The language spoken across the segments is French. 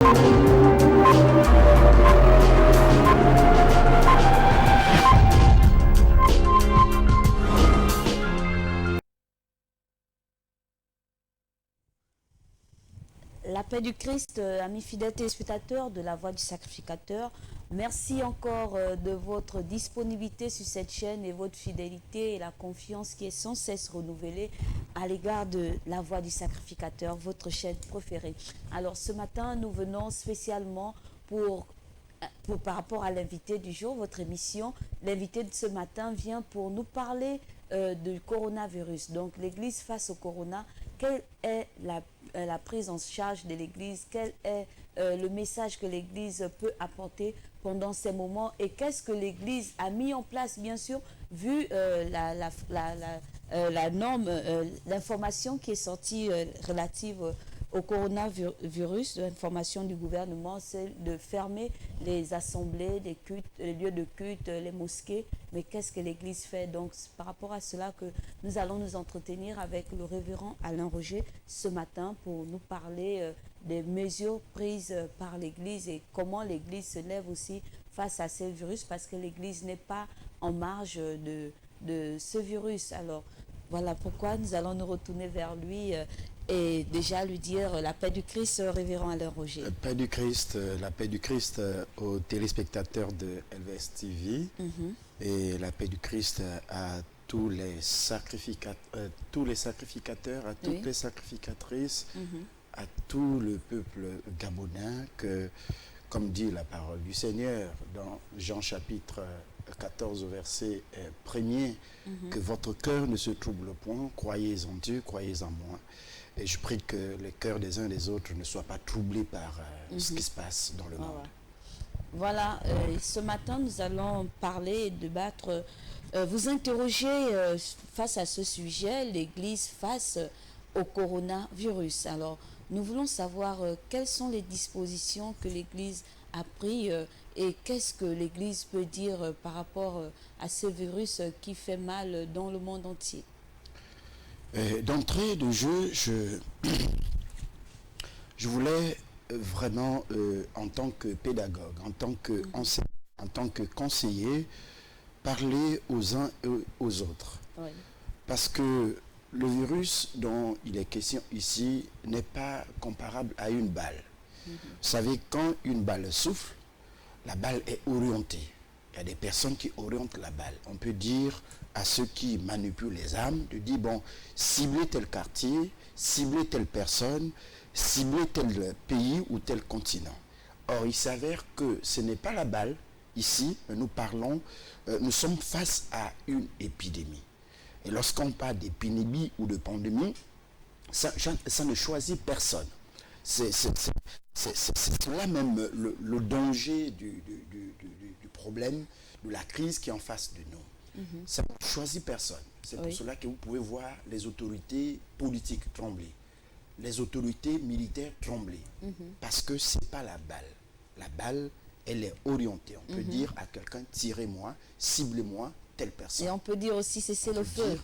La paix du Christ, amis fidèles téléspectateurs de la Voix du Sacrificateur, merci encore de votre disponibilité sur cette chaîne et votre fidélité et la confiance qui est sans cesse renouvelée à l'égard de la Voix du Sacrificateur, votre chaîne préférée. Alors ce matin, nous venons spécialement par rapport à l'invité du jour, votre émission. L'invité de ce matin vient pour nous parler du coronavirus. Donc l'Église face au corona, quelle est la prise en charge de l'Église, quel est le message que l'Église peut apporter pendant ces moments et qu'est-ce que l'Église a mis en place, bien sûr, vu la norme, l'information qui est sortie relative au coronavirus. L'information du gouvernement, c'est de fermer les assemblées, les cultes, les lieux de culte, les mosquées. Mais qu'est-ce que l'Église fait? Donc, c'est par rapport à cela que nous allons nous entretenir avec le révérend Alain Roger ce matin pour nous parler des mesures prises par l'Église et comment l'Église se lève aussi face à ce virus, parce que l'Église n'est pas en marge de ce virus. Alors, voilà pourquoi nous allons nous retourner vers lui et déjà lui dire la paix du Christ, révérend Alain Roger. La paix du Christ aux téléspectateurs de LVS TV et la paix du Christ à tous les sacrificateurs, à toutes les sacrificatrices, à tout le peuple gabonais que, comme dit la parole du Seigneur dans Jean chapitre 14 verset 1er, que votre cœur ne se trouble point, croyez en Dieu, croyez en moi. Et je prie que les cœurs des uns et des autres ne soient pas troublés par ce qui se passe dans le monde. Voilà, ce matin nous allons parler et débattre, vous interroger face à ce sujet, l'Église face au coronavirus. Alors, nous voulons savoir quelles sont les dispositions que l'Église a prises et qu'est-ce que l'Église peut dire par rapport à ce virus qui fait mal dans le monde entier. D'entrée de jeu, je voulais vraiment, en tant que pédagogue, en tant que enseignant, en tant que conseiller, parler aux uns et aux autres. Oui. Parce que le virus dont il est question ici n'est pas comparable à une balle. Vous savez, quand une balle souffle, la balle est orientée. Il y a des personnes qui orientent la balle. On peut dire à ceux qui manipulent les armes, de dire, bon, ciblez tel quartier, ciblez telle personne, ciblez tel pays ou tel continent. Or, il s'avère que ce n'est pas la balle. Ici, nous sommes face à une épidémie. Et lorsqu'on parle d'épidémie ou de pandémie, ça ne choisit personne. C'est là même le danger du problème, de la crise qui est en face de nous. Ça ne choisit personne. C'est pour cela que vous pouvez voir les autorités politiques trembler, les autorités militaires trembler, parce que ce n'est pas la balle. La balle, elle est orientée. On peut dire à quelqu'un, tirez-moi, ciblez-moi, telle personne. Et on peut dire aussi, cessez le feu.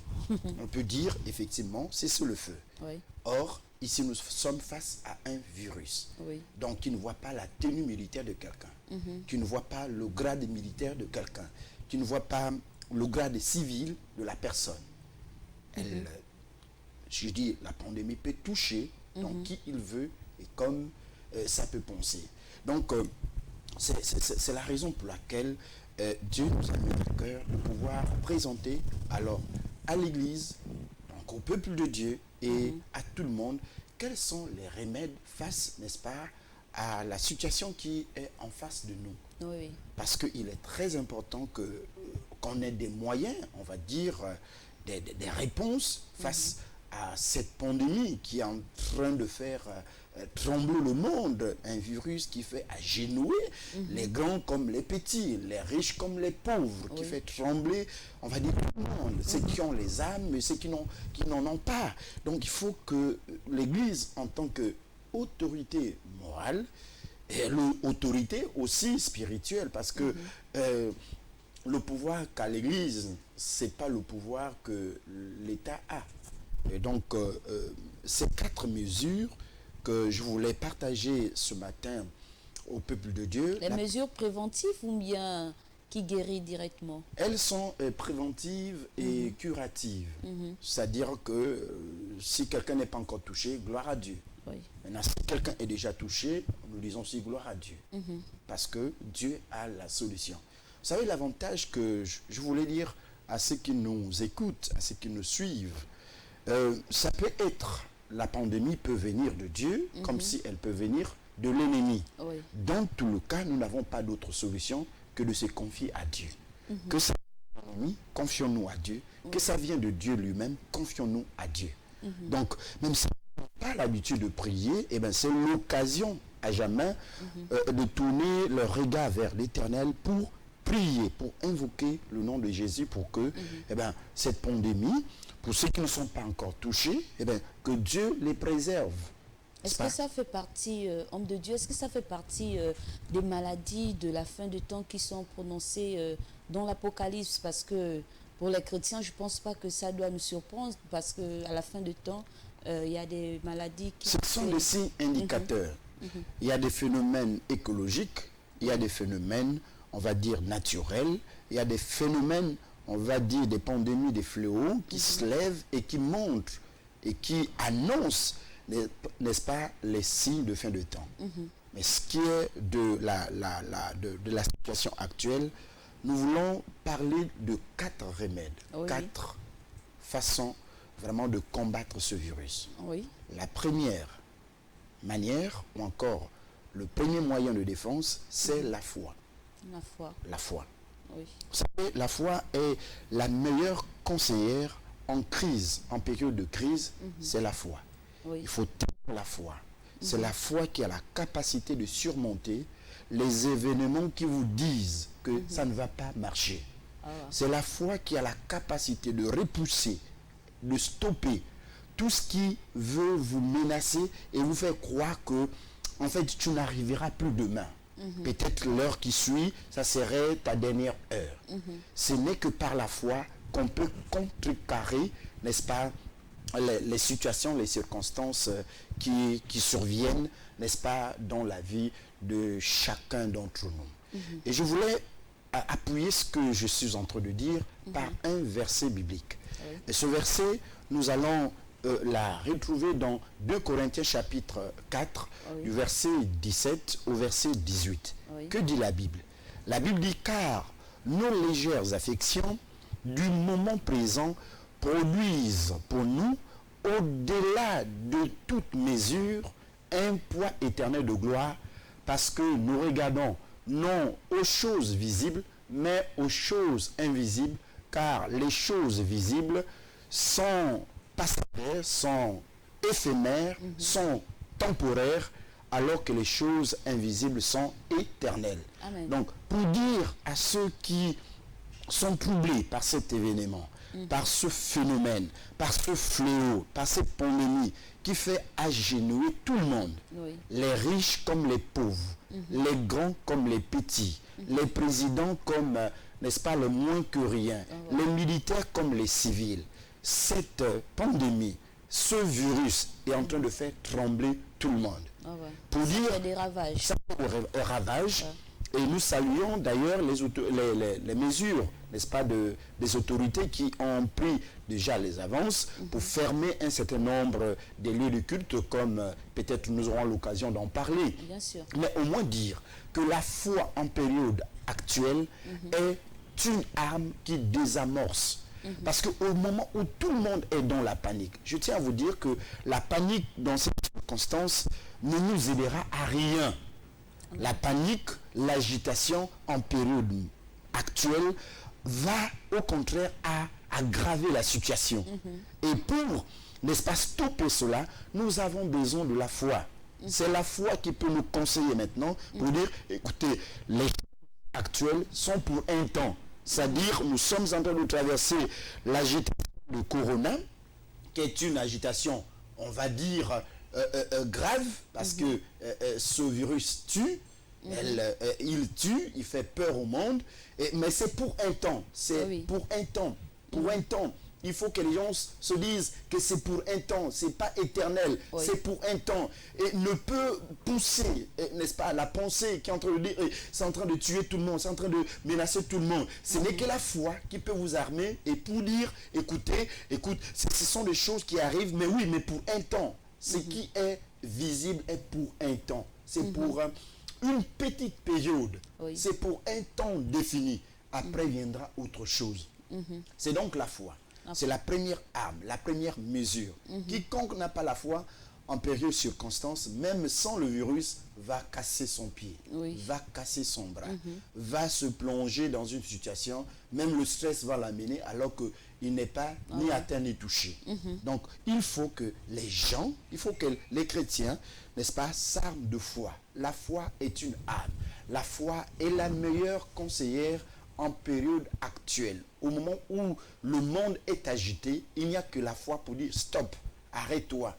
On peut dire, effectivement, cessez le feu. Oui. Or, ici, nous sommes face à un virus. Oui. Donc, tu ne vois pas la tenue militaire de quelqu'un. Tu ne vois pas le grade militaire de quelqu'un. Tu ne vois pas le grade civil de la personne. Je dis, la pandémie peut toucher donc qui il veut et comme ça peut penser. Donc, c'est la raison pour laquelle Dieu nous a mis à cœur de pouvoir présenter alors à l'Église, donc au peuple de Dieu et à tout le monde, quels sont les remèdes face, n'est-ce pas, à la situation qui est en face de nous. Oui. Parce qu'il est très important qu'on ait des moyens, on va dire, des réponses face à cette pandémie qui est en train de faire trembler le monde, un virus qui fait agenouiller les grands comme les petits, les riches comme les pauvres, qui fait trembler, on va dire, tout le monde, ceux qui ont les âmes, mais ceux qui n'en ont pas. Donc il faut que l'Église, en tant qu'autorité morale, et l'autorité aussi spirituelle, parce que le pouvoir qu'a l'Église, c'est pas le pouvoir que l'État a. Et donc, ces 4 mesures que je voulais partager ce matin au peuple de Dieu. Les mesures préventives ou bien qui guérit directement? Elles sont préventives et curatives. C'est-à-dire que si quelqu'un n'est pas encore touché, gloire à Dieu. Oui. Maintenant, si quelqu'un est déjà touché, nous disons aussi gloire à Dieu. Parce que Dieu a la solution. Vous savez, l'avantage que je voulais dire à ceux qui nous écoutent, à ceux qui nous suivent, ça peut être, la pandémie peut venir de Dieu, comme si elle peut venir de l'ennemi. Oui. Dans tout le cas, nous n'avons pas d'autre solution que de se confier à Dieu. Que ça vient de l'ennemi, confions-nous à Dieu. Que ça vient de Dieu lui-même, confions-nous à Dieu. Donc, même si on n'a pas l'habitude de prier, eh ben, c'est l'occasion à jamais de tourner le regard vers l'Éternel pour prier, pour invoquer le nom de Jésus, pour que eh ben, cette pandémie, pour ceux qui ne sont pas encore touchés, eh ben, que Dieu les préserve. Est-ce que ça fait partie, homme de Dieu, est-ce que ça fait partie des maladies de la fin du temps qui sont prononcées dans l'Apocalypse? Parce que pour les chrétiens, je ne pense pas que ça doit nous surprendre, parce qu'à la fin du temps, il y a des maladies qui... Ce sont des signes indicateurs. Il y a des phénomènes écologiques, il y a des phénomènes, on va dire, naturels, il y a des phénomènes, on va dire, des pandémies, des fléaux qui se lèvent et qui montrent et qui annoncent, n'est-ce pas, les signes de fin de temps. Mais ce qui est de la situation actuelle, nous voulons parler de 4 remèdes, 4 façons vraiment de combattre ce virus. Oui. La première manière, ou encore le premier moyen de défense, c'est la foi. La foi. La foi. Oui. Vous savez, la foi est la meilleure conseillère en crise, en période de crise, c'est la foi. Oui. Il faut tenir la foi. C'est la foi qui a la capacité de surmonter les événements qui vous disent que ça ne va pas marcher. C'est la foi qui a la capacité de repousser, de stopper tout ce qui veut vous menacer et vous faire croire que, en fait, tu n'arriveras plus demain. Peut-être l'heure qui suit, ça serait ta dernière heure. Ce n'est que par la foi qu'on peut contrecarrer, n'est-ce pas, les situations, les circonstances qui surviennent, n'est-ce pas, dans la vie de chacun d'entre nous. Et je voulais appuyer ce que je suis en train de dire par un verset biblique. Et ce verset, nous allons la retrouver dans 2 Corinthiens chapitre 4, du verset 17 au verset 18. Que dit la Bible? La Bible dit: car nos légères affections du moment présent produisent pour nous, au-delà de toute mesure, un poids éternel de gloire, parce que nous regardons non aux choses visibles, mais aux choses invisibles, car les choses visibles sont passagères, sont éphémères, sont temporaires, alors que les choses invisibles sont éternelles. Amen. Donc, pour dire à ceux qui sont troublés par cet événement, par ce phénomène, par ce fléau, par cette pandémie qui fait agenouiller tout le monde, les riches comme les pauvres, les grands comme les petits, les présidents comme, n'est-ce pas, le moins que rien, les militaires comme les civils. Cette pandémie, ce virus est en train de faire trembler tout le monde. Pour dire, ça fait des ravages. Ça fait des ravages. Et nous saluons d'ailleurs les mesures, n'est-ce pas, des autorités qui ont pris déjà les avances pour fermer un certain nombre de lieux de culte, comme peut-être nous aurons l'occasion d'en parler. Bien sûr. Mais au moins dire que la foi en période actuelle est une arme qui désamorce. Parce qu'au moment où tout le monde est dans la panique, je tiens à vous dire que la panique dans ces circonstances ne nous aidera à rien. La panique, l'agitation en période actuelle va au contraire aggraver la situation. Et pour, n'est-ce pas, stopper cela, nous avons besoin de la foi. C'est la foi qui peut nous conseiller maintenant pour dire, écoutez, les choses actuelles sont pour un temps. C'est-à-dire, nous sommes en train de traverser l'agitation de Corona, qui est une agitation, on va dire, grave, parce que ce virus tue, il tue, il fait peur au monde, mais c'est pour un temps, c'est pour un temps, pour un temps. il faut que les gens se disent que c'est pour un temps, c'est pas éternel, Oui. c'est pour un temps. Et ne peut pousser, n'est-ce pas, la pensée qui est en train de dire, c'est en train de tuer tout le monde, c'est en train de menacer tout le monde. Ce n'est que la foi qui peut vous armer et pour dire, écoutez, écoute, ce sont des choses qui arrivent, mais oui, mais pour un temps. Ce qui est visible est pour un temps. C'est pour une petite période. Oui. C'est pour un temps défini. Après viendra autre chose. C'est donc la foi. C'est la première arme, la première mesure. Quiconque n'a pas la foi, en période circonstance, même sans le virus, va casser son pied, Oui. va casser son bras, va se plonger dans une situation, même le stress va l'amener alors qu'il n'est pas ni atteint ni touché. Donc, il faut que les gens, il faut que les chrétiens, n'est-ce pas, s'arment de foi. La foi est une arme. La foi est la meilleure conseillère en période actuelle. Au moment où le monde est agité, il n'y a que la foi pour dire stop, arrête-toi.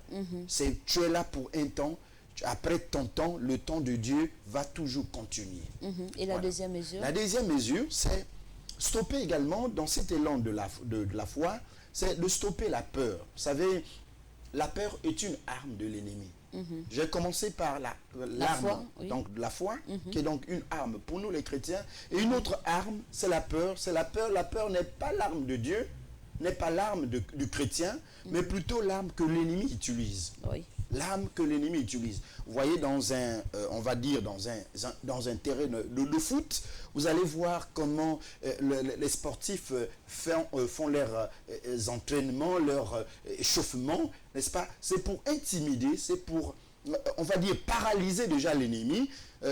Tu es là pour un temps. Après ton temps, le temps de Dieu va toujours continuer. Et la Voilà. deuxième mesure? La deuxième mesure, c'est stopper également, dans cet élan de la foi, c'est de stopper la peur. Vous savez, la peur est une arme de l'ennemi. J'ai commencé par l'arme, foi, oui. donc la foi, qui est donc une arme pour nous les chrétiens. Et une autre arme, c'est la peur. C'est la peur. La peur n'est pas l'arme de Dieu, n'est pas l'arme du chrétien, mais plutôt l'arme que l'ennemi utilise. Oui. L'arme que l'ennemi utilise. Vous voyez, dans un, on va dire, dans un terrain de foot, vous allez voir comment les sportifs font leurs entraînements, leur échauffement, n'est-ce pas? C'est pour intimider, c'est pour, on va dire, paralyser déjà l'ennemi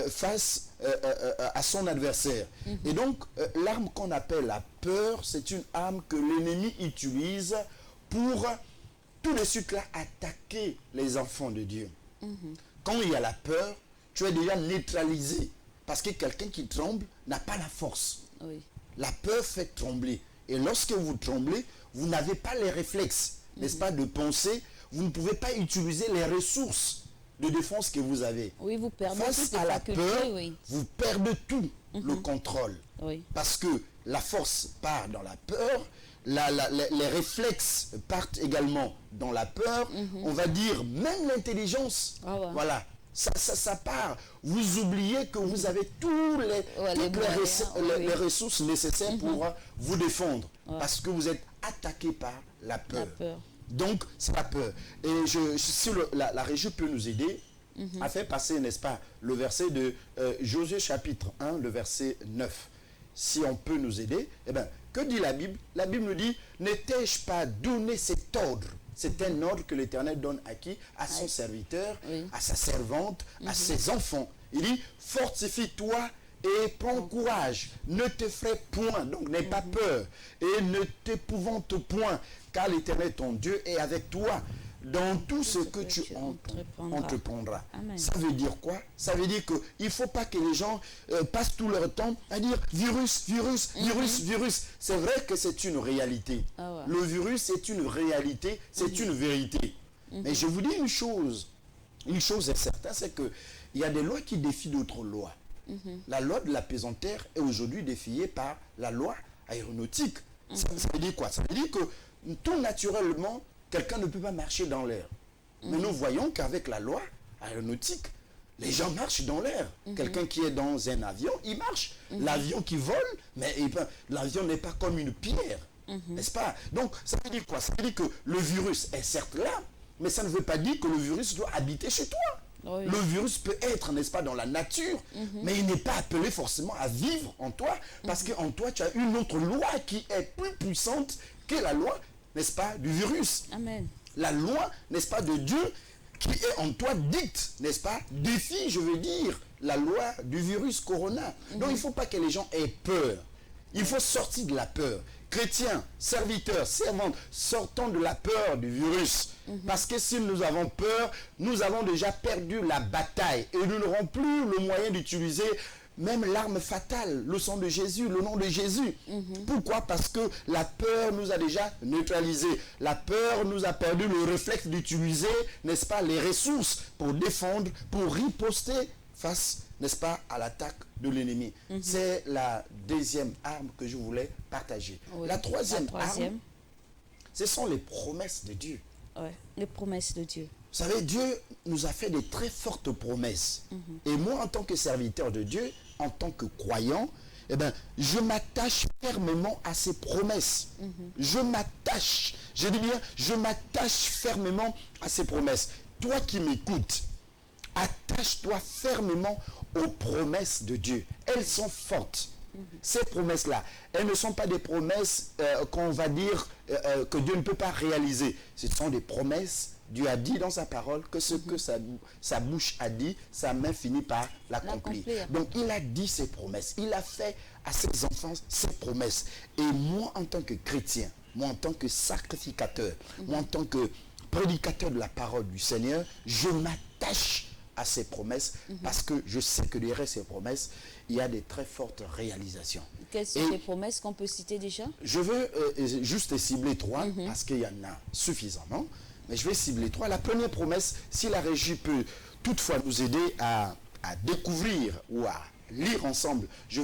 face à son adversaire. Et donc, l'arme qu'on appelle la peur, c'est une arme que l'ennemi utilise pour tout de suite là attaquer les enfants de Dieu. Quand il y a la peur, tu es déjà neutralisé. Parce que quelqu'un qui tremble n'a pas la force. Oui. La peur fait trembler. Et lorsque vous tremblez, vous n'avez pas les réflexes, n'est-ce pas, de penser. Vous ne pouvez pas utiliser les ressources de défense que vous avez. Oui, vous perdez Face toutes les à la facultés, peur, oui. vous perdez tout, le contrôle. Oui. Parce que la force part dans la peur, les réflexes partent également dans la peur, on va dire même l'intelligence. Ah ouais. Voilà, ça part. Vous oubliez que vous avez toutes les ressources nécessaires pour vous défendre. Parce que vous êtes attaqué par la peur. La peur. Donc, c'est la peur. Et si la régie peut nous aider à faire passer, n'est-ce pas, le verset de Josué chapitre 1, le verset 9. Si on peut nous aider, eh bien, que dit la Bible? La Bible nous dit, ne t'ai-je pas donné cet ordre? C'est un ordre que l'Éternel donne à qui? À son serviteur, Oui. à sa servante, à ses enfants. Il dit, fortifie-toi et prends courage. Ne te ferai point, donc n'aie pas peur. Et ne t'épouvante point, car l'Éternel ton Dieu est avec toi dans tout ce que tu entreprendras. Amen. Ça veut dire quoi? Ça veut dire qu'il ne faut pas que les gens passent tout leur temps à dire virus, virus, virus, virus. C'est vrai que c'est une réalité. Ah ouais. Le virus est une réalité, c'est une vérité. Mais je vous dis une chose est certaine, c'est qu'il y a des lois qui défient d'autres lois. La loi de la pesanteur est aujourd'hui défiée par la loi aéronautique. Ça veut dire quoi? Ça veut dire que tout naturellement, quelqu'un ne peut pas marcher dans l'air. Mais nous voyons qu'avec la loi aéronautique, les gens marchent dans l'air. Quelqu'un qui est dans un avion, il marche. L'avion qui vole, mais l'avion n'est pas comme une pierre. N'est-ce pas? Donc, ça veut dire quoi? Ça veut dire que le virus est certes là, mais ça ne veut pas dire que le virus doit habiter chez toi. Oui. Le virus peut être, n'est-ce pas, dans la nature, mais il n'est pas appelé forcément à vivre en toi, parce qu'en toi, tu as une autre loi qui est plus puissante que la loi, n'est-ce pas, du virus. Amen. La loi, n'est-ce pas, de Dieu qui est en toi dicte, n'est-ce pas, défie, je veux dire, la loi du virus corona. Donc il ne faut pas que les gens aient peur. Il faut sortir de la peur. Chrétiens, serviteurs, servantes, sortons de la peur du virus. Parce que si nous avons peur, nous avons déjà perdu la bataille. Et nous n'aurons plus le moyen d'utiliser même l'arme fatale, le sang de Jésus, le nom de Jésus. Pourquoi? Parce que la peur nous a déjà neutralisés. La peur nous a perdu le réflexe d'utiliser, n'est-ce pas, les ressources pour défendre, pour riposter face, n'est-ce pas, à l'attaque de l'ennemi. C'est la deuxième arme que je voulais partager. Oui. La troisième arme, Ce sont les promesses de Dieu. Ouais, les promesses de Dieu. Vous savez, Dieu nous a fait des très fortes promesses. Et moi, en tant que serviteur de Dieu, en tant que croyant, eh ben, je m'attache fermement à ses promesses. Je m'attache, je dis bien, je m'attache fermement à ses promesses. Toi qui m'écoutes, attache-toi fermement aux promesses de Dieu. Elles sont fortes. Ces promesses-là, elles ne sont pas des promesses qu'on va dire que Dieu ne peut pas réaliser. Ce sont des promesses. Dieu a dit dans sa parole que ce que sa bouche a dit, sa main finit par l'accomplir. Donc il a dit ses promesses. Il a fait à ses enfants ses promesses. Et moi en tant que chrétien, moi en tant que sacrificateur, moi en tant que prédicateur de la parole du Seigneur, je m'attache à ces promesses parce que je sais que derrière ces promesses, il y a des très fortes réalisations. Quelles sont les promesses qu'on peut citer déjà? Je veux juste cibler 3 parce qu'il y en a suffisamment. Mais je vais cibler 3. La première promesse, si la régie peut toutefois nous aider à découvrir ou à lire ensemble, je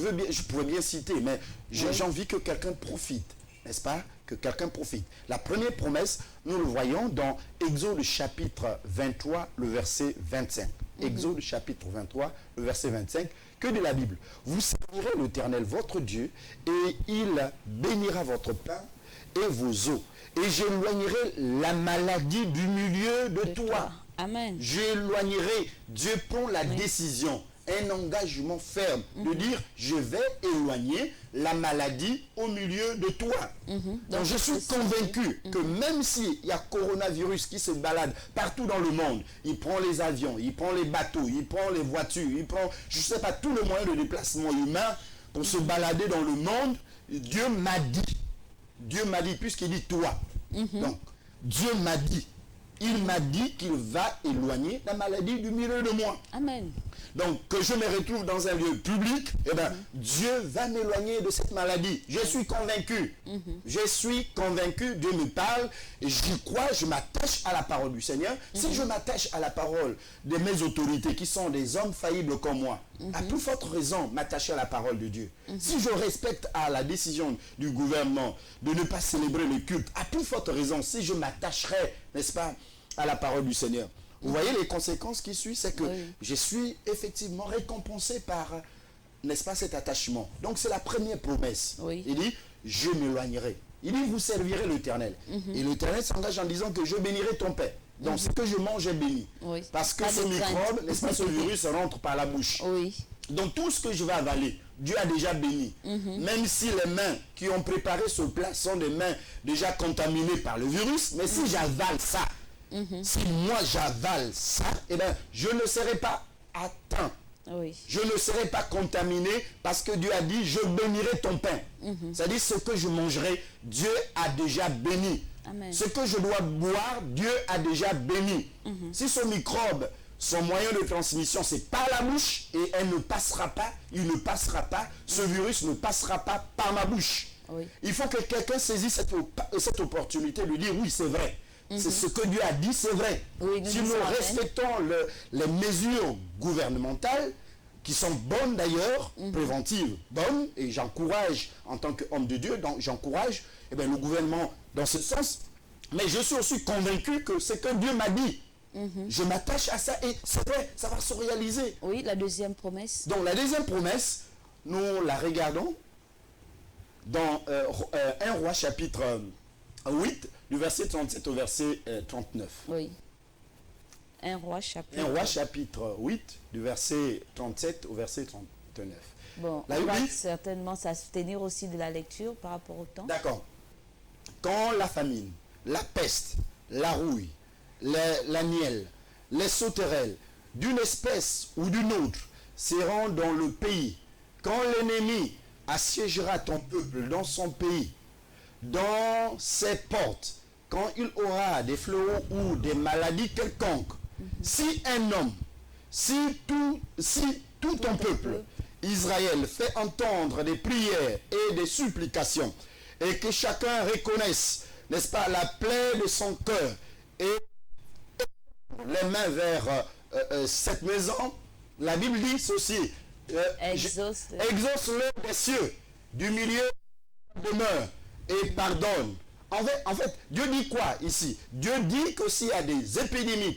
pourrais bien citer, mais j'ai envie que quelqu'un profite, n'est-ce pas? Que quelqu'un profite. La première promesse, nous le voyons dans Exode chapitre 23, le verset 25. Exode chapitre 23, le verset 25, que de la Bible. Vous servirez l'Éternel votre Dieu et il bénira votre pain et vos eaux. Et j'éloignerai la maladie du milieu de toi. Amen. J'éloignerai. Dieu prend la décision, un engagement ferme de dire je vais éloigner la maladie au milieu de toi. Donc je suis convaincu que même s'il y a coronavirus qui se balade partout dans le monde, il prend les avions, il prend les bateaux, il prend les voitures, il prend, je ne sais pas, tous les moyens de déplacement humain pour se balader dans le monde, Dieu m'a dit, puisqu'il dit toi. Donc, Dieu m'a dit, il m'a dit qu'il va éloigner la maladie du milieu de moi. Amen. Donc, que je me retrouve dans un lieu public, eh ben, Dieu va m'éloigner de cette maladie. Je suis convaincu. Je suis convaincu, Dieu me parle, et j'y crois, je m'attache à la parole du Seigneur. Si je m'attache à la parole de mes autorités, qui sont des hommes faillibles comme moi, à plus forte raison, m'attacher à la parole de Dieu. Si je respecte à la décision du gouvernement de ne pas célébrer le culte, à plus forte raison, si je m'attacherai, n'est-ce pas, à la parole du Seigneur. Vous voyez les conséquences qui suivent, c'est que je suis effectivement récompensé par, n'est-ce pas, cet attachement. Donc c'est la première promesse. Il dit, je m'éloignerai. Il dit, vous servirez l'Éternel. Et l'Éternel s'engage en disant que je bénirai ton Père. Donc ce que je mange est béni. Parce que ce microbe, n'est-ce pas, ce virus rentre par la bouche. Donc tout ce que je vais avaler, Dieu a déjà béni. Même si les mains qui ont préparé ce plat sont des mains déjà contaminées par le virus, mais si j'avale ça, si moi j'avale ça, eh bien, je ne serai pas atteint. Je ne serai pas contaminé parce que Dieu a dit, je bénirai ton pain. C'est-à-dire ce que je mangerai, Dieu a déjà béni. Amen. Ce que je dois boire, Dieu a déjà béni. Si ce microbe, son moyen de transmission, c'est par la bouche, et elle ne passera pas, il ne passera pas, ce virus ne passera pas par ma bouche. Il faut que quelqu'un saisisse cette opportunité de lui dire, oui, c'est vrai. C'est ce que Dieu a dit, c'est vrai. Si nous respectons les mesures gouvernementales, qui sont bonnes d'ailleurs, préventives, bonnes, et j'encourage, en tant qu'homme de Dieu, j'encourage le gouvernement dans ce sens, mais je suis aussi convaincu que c'est que Dieu m'a dit. Je m'attache à ça et c'est vrai, ça va se réaliser. Oui, la deuxième promesse. Donc la deuxième promesse, nous la regardons dans 1 Roi chapitre 8, du verset 37 au verset 39. Oui. 1 Roi chapitre 8, du verset 37 au verset 39. Bon, on va certainement s'abstenir aussi de la lecture par rapport au temps. D'accord. Quand la famine, la peste, la rouille, la miel, les sauterelles, d'une espèce ou d'une autre, seront dans le pays, quand l'ennemi assiégera ton peuple dans son pays, dans ses portes, quand il aura des fléaux ou des maladies quelconques, si un homme, si tout ton peuple, Israël, fait entendre des prières et des supplications, et que chacun reconnaisse, n'est-ce pas, la plaie de son cœur, et les mains vers cette maison, la Bible dit ceci, exauce-le des cieux, du milieu demeure, et pardonne En fait, Dieu dit quoi ici? Dieu dit que s'il y a des épidémies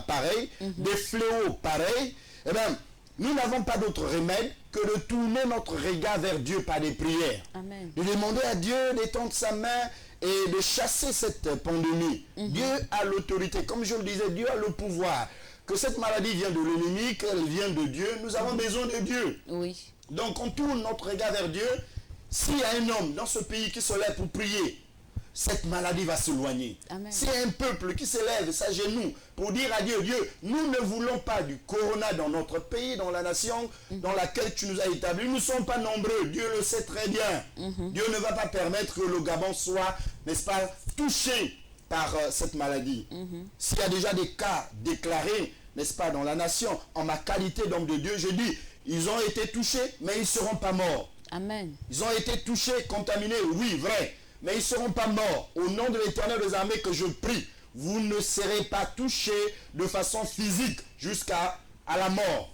pareilles, des fléaux pareils, eh bien, nous n'avons pas d'autre remède que de tourner notre regard vers Dieu par des prières. Amen. De demander à Dieu d'étendre sa main et de chasser cette pandémie. Dieu a l'autorité. Comme je le disais, Dieu a le pouvoir. Que cette maladie vient de l'ennemi, qu'elle vient de Dieu. Nous avons besoin de Dieu. Oui. Donc on tourne notre regard vers Dieu. S'il y a un homme dans ce pays qui se lève pour prier, cette maladie va s'éloigner. S'il y a un peuple qui se lève et s'agenouille pour dire à Dieu, Dieu, nous ne voulons pas du corona dans notre pays, dans la nation dans laquelle tu nous as établis. Nous ne sommes pas nombreux, Dieu le sait très bien. Dieu ne va pas permettre que le Gabon soit, n'est-ce pas, touché par cette maladie. S'il y a déjà des cas déclarés, n'est-ce pas, dans la nation, en ma qualité d'homme de Dieu, je dis, ils ont été touchés, mais ils ne seront pas morts. Amen. Ils ont été touchés, contaminés, oui, vrai. Mais ils ne seront pas morts. Au nom de l'Éternel des armées que je prie, vous ne serez pas touchés de façon physique jusqu'à la mort.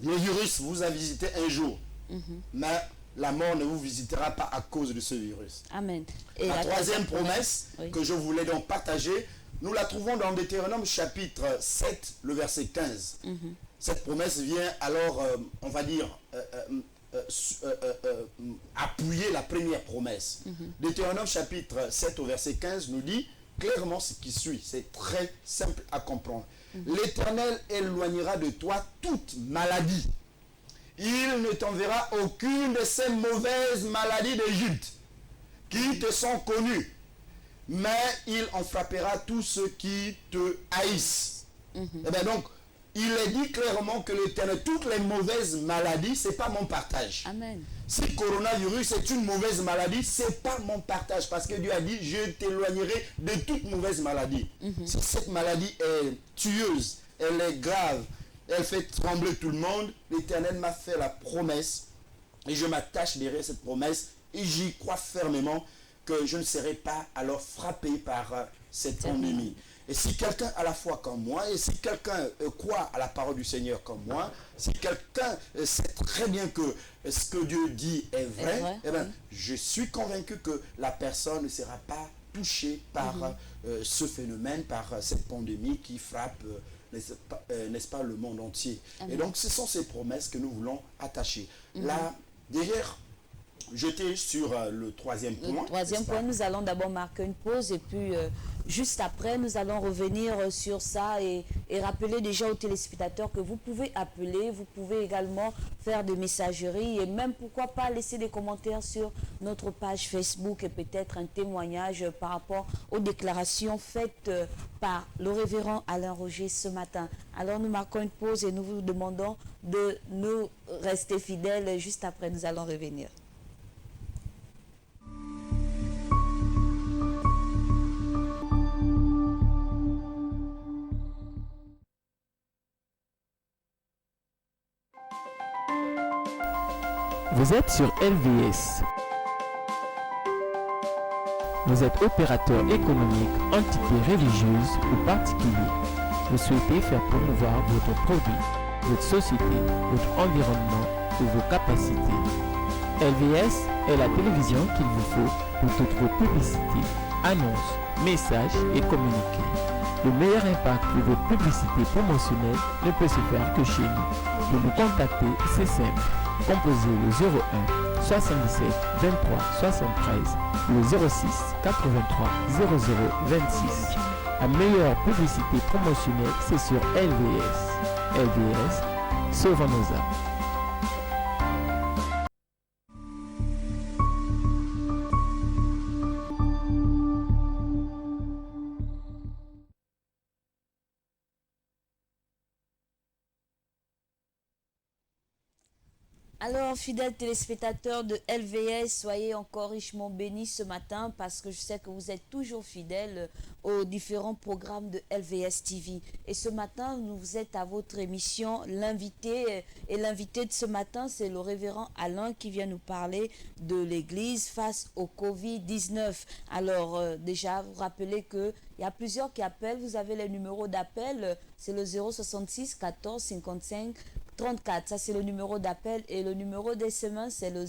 Le virus vous a visité un jour. Mais la mort ne vous visitera pas à cause de ce virus. Amen. Et la troisième promesse que je voulais donc partager, nous la trouvons dans Deutéronome chapitre 7, le verset 15. Cette promesse vient alors, on va dire, appuyer la première promesse. Deutéronome chapitre 7 au verset 15 nous dit clairement ce qui suit. C'est très simple à comprendre. L'Éternel éloignera de toi toute maladie. Il ne t'enverra aucune de ces mauvaises maladies d'Égypte qui te sont connues, mais il en frappera tous ceux qui te haïssent. Et bien donc, il est dit clairement que l'Éternel, toutes les mauvaises maladies, ce n'est pas mon partage. Amen. Si coronavirus est une mauvaise maladie, ce n'est pas mon partage. Parce que Dieu a dit, je t'éloignerai de toute mauvaise maladie. Si cette maladie est tueuse, elle est grave, elle fait trembler tout le monde, l'Éternel m'a fait la promesse, et je m'attache derrière cette promesse, et j'y crois fermement que je ne serai pas alors frappé par cette pandémie. Et si quelqu'un a la foi comme moi, et si quelqu'un croit à la parole du Seigneur comme moi, si quelqu'un sait très bien que ce que Dieu dit est vrai, eh bien, je suis convaincu que la personne ne sera pas touchée par ce phénomène, par cette pandémie qui frappe, n'est-ce pas, le monde entier. Et donc, ce sont ces promesses que nous voulons attacher. Là, derrière, jeter sur le troisième point. Le troisième point, nous allons d'abord marquer une pause et puis juste après, nous allons revenir sur ça et rappeler déjà aux téléspectateurs que vous pouvez appeler, vous pouvez également faire des messageries et même pourquoi pas laisser des commentaires sur notre page Facebook et peut-être un témoignage par rapport aux déclarations faites par le révérend Alain Roger ce matin. Alors nous marquons une pause et nous vous demandons de nous rester fidèles. Juste après, nous allons revenir. Vous êtes sur LVS. Vous êtes opérateur économique, entité religieuse ou particulier. Vous souhaitez faire promouvoir votre produit, votre société, votre environnement ou vos capacités. LVS est la télévision qu'il vous faut pour toutes vos publicités, annonces, messages et communiqués. Le meilleur impact de votre publicité promotionnelle ne peut se faire que chez nous. Pour nous contacter, c'est simple. Composez le 01 77 23 73 ou le 06 83 00 26. La meilleure publicité promotionnelle, c'est sur LVS. LVS, sauvons nos âmes. Alors, fidèles téléspectateurs de LVS, soyez encore richement bénis ce matin parce que je sais que vous êtes toujours fidèles aux différents programmes de LVS TV. Et ce matin, vous êtes à votre émission, l'invité. Et l'invité de ce matin, c'est le révérend Alain qui vient nous parler de l'Église face au Covid-19. Alors, déjà, vous rappelez qu'il y a plusieurs qui appellent. Vous avez les numéros d'appel. C'est le 066 14 55 34, ça c'est le numéro d'appel. Et le numéro d'SMS, c'est le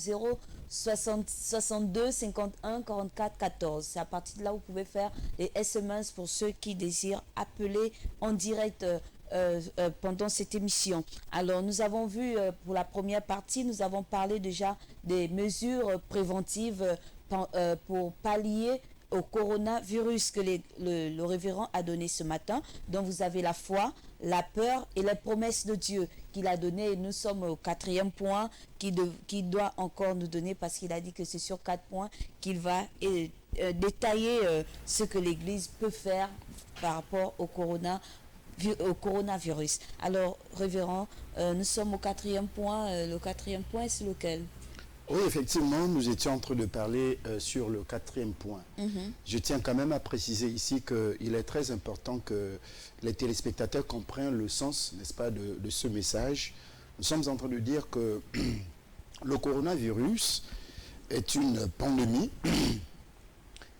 062 51 44 14. C'est à partir de là où vous pouvez faire les SMS pour ceux qui désirent appeler en direct pendant cette émission. Alors, nous avons vu pour la première partie, nous avons parlé déjà des mesures préventives pour pallier au coronavirus que le révérend a donné ce matin. Donc vous avez la foi, la peur et les promesses de Dieu qu'il a donné. Et nous sommes au 4e point qu'il doit encore nous donner, parce qu'il a dit que c'est sur 4 points qu'il va détailler ce que l'Église peut faire par rapport au coronavirus. Alors, révérend, nous sommes au 4e point. Le 4e point, c'est lequel? Oui, effectivement, nous étions en train de parler sur le 4e point. Je tiens quand même à préciser ici qu'il est très important que les téléspectateurs comprennent le sens, n'est-ce pas, de ce message. Nous sommes en train de dire que le coronavirus est une pandémie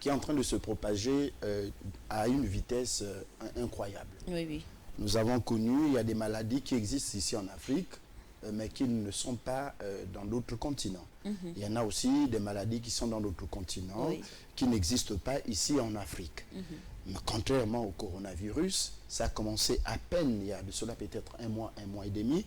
qui est en train de se propager à une vitesse incroyable. Oui, oui. Nous avons connu, il y a des maladies qui existent ici en Afrique, mais qui ne sont pas dans d'autres continents. Il y en a aussi des maladies qui sont dans d'autres continents, oui, qui n'existent pas ici en Afrique. Mais contrairement au coronavirus, ça a commencé à peine, il y a de cela peut-être un mois et demi,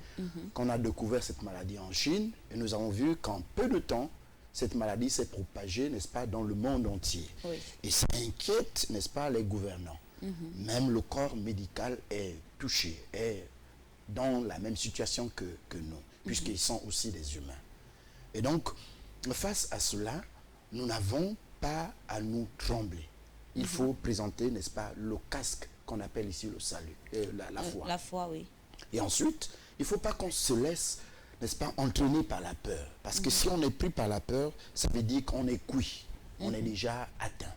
qu'on a découvert cette maladie en Chine, et nous avons vu qu'en peu de temps, cette maladie s'est propagée, n'est-ce pas, dans le monde entier. Oui. Et ça inquiète, n'est-ce pas, les gouvernants. Même le corps médical est touché, est dans la même situation que nous, puisqu'ils sont aussi des humains. Et donc, face à cela, nous n'avons pas à nous trembler. Il faut présenter, n'est-ce pas, le casque qu'on appelle ici le salut, la foi. La foi, oui. Et ensuite, il ne faut pas qu'on se laisse, n'est-ce pas, entraîner par la peur. Parce que si on est pris par la peur, ça veut dire qu'on est cuit, on est déjà atteint.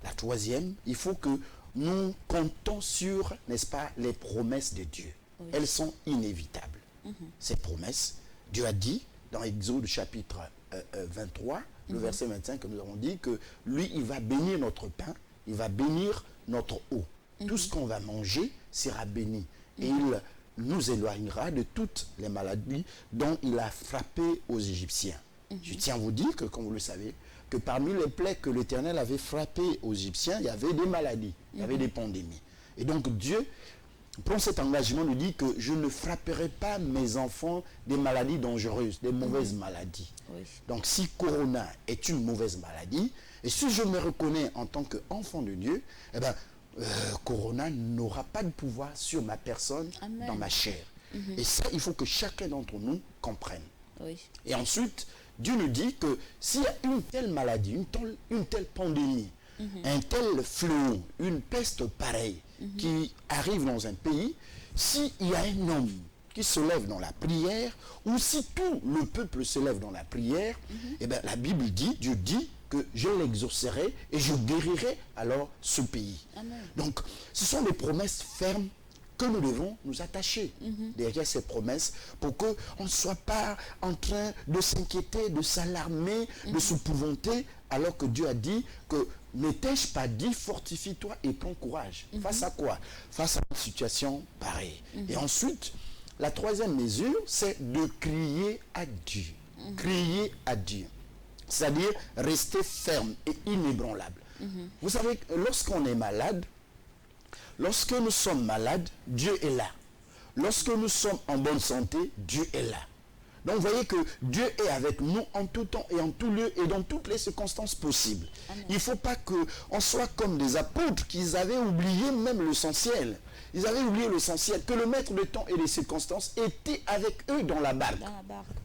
La troisième, il faut que nous comptons sur, n'est-ce pas, les promesses de Dieu. Oui. Elles sont inévitables. Ces promesses, Dieu a dit dans Exode chapitre 23, le verset 25, que nous avons dit que lui, il va bénir notre pain, il va bénir notre eau. Tout ce qu'on va manger sera béni. Et il nous éloignera de toutes les maladies dont il a frappé aux Égyptiens. Je tiens à vous dire que, comme vous le savez, que parmi les plaies que l'Éternel avait frappées aux Égyptiens, il y avait des maladies, il y avait des pandémies. Et donc Dieu prend cet engagement de dire que je ne frapperai pas mes enfants des maladies dangereuses, des mauvaises maladies. Oui. Donc si Corona est une mauvaise maladie, et si je me reconnais en tant qu'enfant de Dieu, eh bien, Corona n'aura pas de pouvoir sur ma personne, Amen, dans ma chair. Et ça, il faut que chacun d'entre nous comprenne. Oui. Et ensuite, Dieu nous dit que s'il y a une telle maladie, une telle pandémie, un tel fléau, une peste pareille qui arrive dans un pays, s'il y a un homme qui se lève dans la prière, ou si tout le peuple se lève dans la prière, eh bien, la Bible dit, Dieu dit que je l'exaucerai et je guérirai alors ce pays. Amen. Donc, ce sont des promesses fermes que nous devons nous attacher derrière ces promesses pour qu'on ne soit pas en train de s'inquiéter, de s'alarmer, de s'épouvanter, alors que Dieu a dit que ne t'ai-je pas dit, fortifie-toi et prends courage. Face à quoi? Face à une situation pareille. Et ensuite, la troisième mesure, c'est de crier à Dieu. Crier à Dieu. C'est-à-dire rester ferme et inébranlable. Vous savez, lorsqu'on est malade, lorsque nous sommes malades, Dieu est là. Lorsque nous sommes en bonne santé, Dieu est là. Donc vous voyez que Dieu est avec nous en tout temps et en tout lieu et dans toutes les circonstances possibles. Amen. Il ne faut pas qu'on soit comme des apôtres qui avaient oublié même l'essentiel. Ils avaient oublié l'essentiel, que le maître de temps et des circonstances était avec eux dans la barque.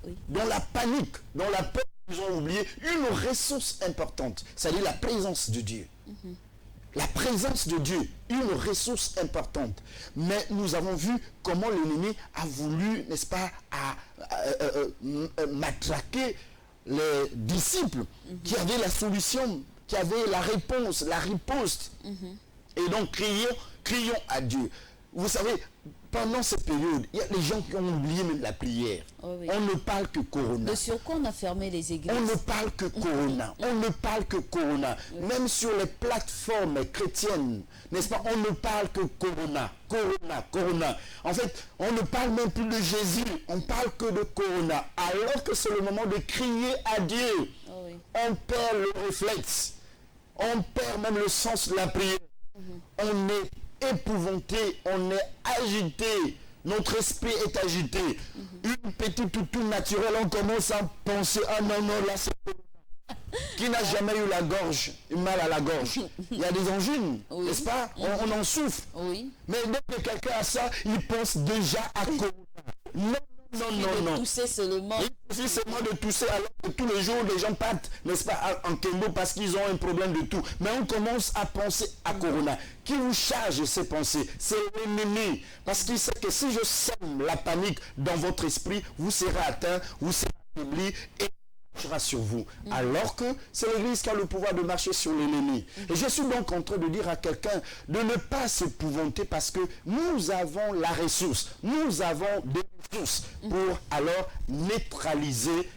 Oui. Dans la panique, dans la peur, ils ont oublié une ressource importante, c'est-à-dire la présence de Dieu. La présence de Dieu, une ressource importante. Mais nous avons vu comment l'ennemi a voulu, n'est-ce pas, matraquer les disciples qui avaient la solution, qui avaient la réponse, la riposte. Et donc crions à Dieu. Vous savez, pendant cette période, il y a des gens qui ont oublié même la prière. Oh oui. On ne parle que Corona. De sur quoi on a fermé les églises? On ne parle que Corona. On ne parle que Corona. Même sur les plateformes chrétiennes, n'est-ce pas, on ne parle que Corona. Corona, Corona. En fait, on ne parle même plus de Jésus. On parle que de Corona. Alors que c'est le moment de crier à Dieu. Oh oui. On perd le réflexe. On perd même le sens de la prière. On est épouvanté. On est agité. Notre esprit est agité. Une petite toutou naturelle, on commence à penser, ah non, non, là c'est... Qui n'a jamais eu la gorge, mal à la gorge? Il y a des angines, Oui. n'est-ce pas? On en souffre. Oui. Mais dès que quelqu'un a ça, il pense déjà à Corona. Non, non, non, non. Tousser seulement. Il suffit seulement de tousser alors que tous les jours les gens partent, n'est-ce pas, en kendo parce qu'ils ont un problème de tout. Mais on commence à penser à Corona. Qui vous charge ces pensées? C'est l'ennemi. Parce qu'il sait que si je sème la panique dans votre esprit, vous serez atteint, vous serez affaibli et marchera sur vous. Alors que c'est l'Église qui a le pouvoir de marcher sur l'ennemi. Et je suis donc en train de dire à quelqu'un de ne pas s'épouvanter parce que nous avons la ressource. Nous avons des ressources pour alors neutraliser,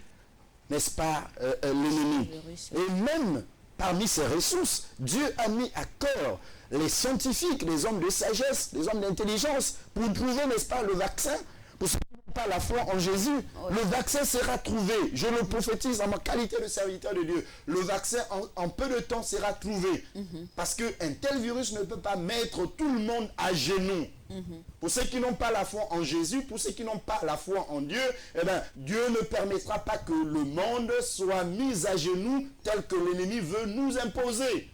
n'est-ce pas, l'ennemi. Et même parmi ces ressources, Dieu a mis à cœur les scientifiques, les hommes de sagesse, les hommes d'intelligence pour trouver, n'est-ce pas, le vaccin. Pour ceux qui n'ont pas la foi en Jésus, le vaccin sera trouvé. Je le prophétise en ma qualité de serviteur de Dieu. Le vaccin, en peu de temps, sera trouvé. Parce qu'un tel virus ne peut pas mettre tout le monde à genoux. Pour ceux qui n'ont pas la foi en Jésus, pour ceux qui n'ont pas la foi en Dieu, eh bien, Dieu ne permettra pas que le monde soit mis à genoux tel que l'ennemi veut nous imposer.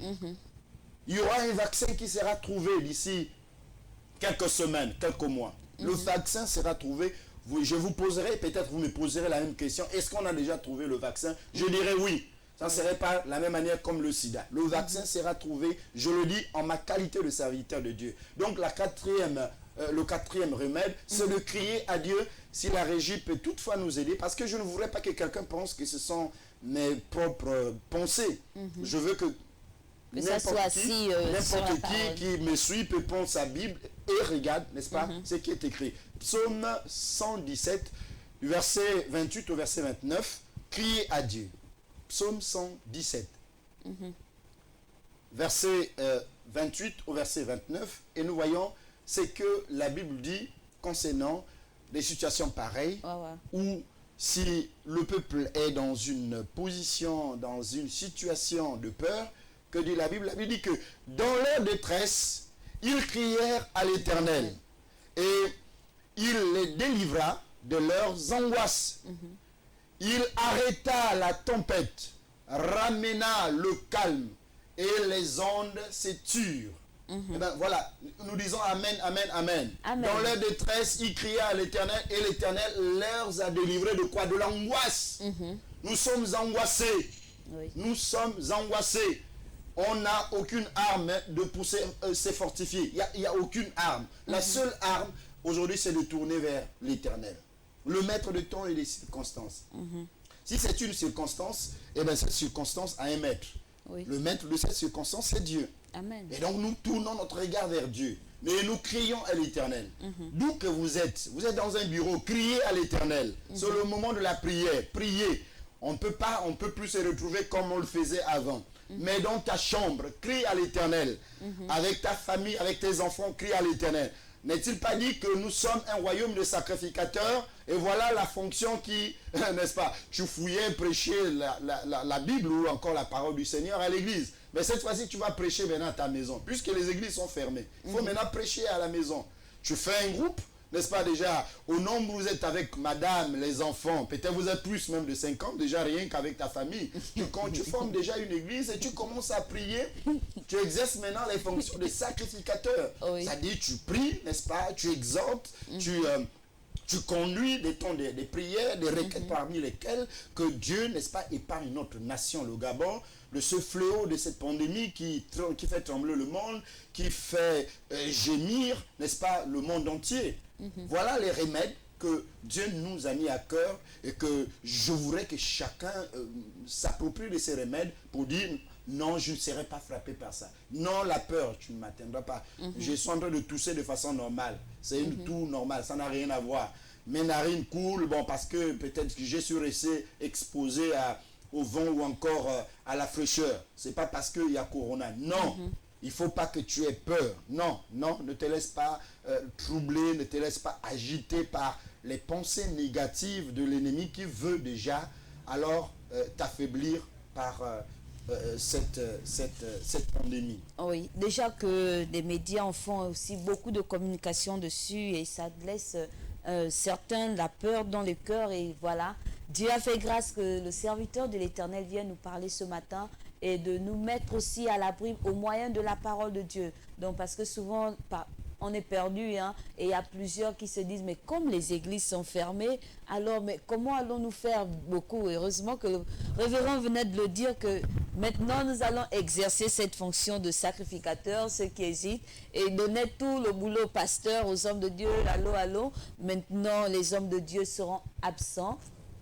Il y aura un vaccin qui sera trouvé d'ici quelques semaines, quelques mois. Le vaccin sera trouvé. Je vous poserai, peut-être vous me poserez la même question. Est-ce qu'on a déjà trouvé le vaccin? Je dirais oui. Ça ne serait pas la même manière comme le sida. Le vaccin sera trouvé, je le dis, en ma qualité de serviteur de Dieu. Donc le quatrième remède, c'est de crier à Dieu si la régie peut toutefois nous aider. Parce que je ne voudrais pas que quelqu'un pense que ce sont mes propres pensées. Je veux que n'importe qui me suit peut prendre sa Bible et regarde, n'est-ce pas, ce qui est écrit. Psaume 117, du verset 28 au verset 29, criez à Dieu. Psaume 117, verset 28 au verset 29, et nous voyons ce que la Bible dit concernant des situations pareilles, où si le peuple est dans une position, dans une situation de peur, que dit la Bible? La Bible dit que dans leur détresse, ils crièrent à l'Éternel et il les délivra de leurs angoisses. Il arrêta la tempête, ramena le calme et les ondes s'éturent. Eh bien, voilà, nous disons Amen, Amen, Amen. Amen. Dans leur détresse, ils criaient à l'Éternel et l'Éternel leur a délivré de quoi? De l'angoisse. Nous sommes angoissés. Oui. Nous sommes angoissés. On n'a aucune arme de pousser, c'est fortifié. Il n'y a aucune arme. La seule arme, aujourd'hui, c'est de tourner vers l'Éternel. Le maître de temps et des circonstances. Si c'est une circonstance, eh bien cette circonstance a un maître. Oui. Le maître de cette circonstance, c'est Dieu. Amen. Et donc nous tournons notre regard vers Dieu. Mais nous crions à l'Éternel. D'où que vous êtes dans un bureau, criez à l'Éternel. C'est le moment de la prière. Priez. On ne peut plus se retrouver comme on le faisait avant. Mais dans ta chambre, crie à l'Éternel. Avec ta famille, avec tes enfants, crie à l'Éternel. N'est-il pas dit que nous sommes un royaume de sacrificateurs? Et voilà la fonction qui, n'est-ce pas, tu fouillais prêcher la Bible ou encore la parole du Seigneur à l'église. Mais cette fois-ci, tu vas prêcher maintenant à ta maison. Puisque les églises sont fermées, il faut maintenant prêcher à la maison. Tu fais un groupe, n'est-ce pas, déjà, au nombre vous êtes avec madame, les enfants, peut-être vous êtes plus même de 50, déjà rien qu'avec ta famille. Quand tu formes déjà une église et tu commences à prier, tu exerces maintenant les fonctions de sacrificateur. Oui. C'est-à-dire tu pries, n'est-ce pas, tu exhortes, tu conduis des temps des prières, des requêtes parmi lesquelles que Dieu, n'est-ce pas, épargne notre nation, le Gabon, de ce fléau, de cette pandémie qui fait trembler le monde, qui fait gémir, n'est-ce pas, le monde entier. Voilà les remèdes que Dieu nous a mis à cœur et que je voudrais que chacun s'approprie de ces remèdes pour dire Non, je ne serai pas frappé par ça. Non, la peur, tu ne m'atteindras pas. Je suis en train de tousser de façon normale. C'est une toux normale, ça n'a rien à voir. Mes narines coulent, bon, parce que peut-être que je suis resté exposé au vent ou encore à la fraîcheur. C'est pas parce qu'il y a corona. Non, il ne faut pas que tu aies peur. Non, non, ne te laisse pas troubler, ne te laisse pas agiter par les pensées négatives de l'ennemi qui veut déjà alors t'affaiblir par cette pandémie. Oui, déjà que les médias en font aussi beaucoup de communication dessus et ça laisse certains la peur dans le cœur et voilà. Dieu a fait grâce que le serviteur de l'Éternel vienne nous parler ce matin et de nous mettre aussi à l'abri au moyen de la parole de Dieu. Donc parce que souvent on est perdu hein, et il y a plusieurs qui se disent mais comme les églises sont fermées, alors mais comment allons-nous faire beaucoup? Heureusement que le révérend venait de le dire que maintenant nous allons exercer cette fonction de sacrificateur, ceux qui hésitent, et donner tout le boulot au pasteur, aux hommes de Dieu, allô. Maintenant les hommes de Dieu seront absents.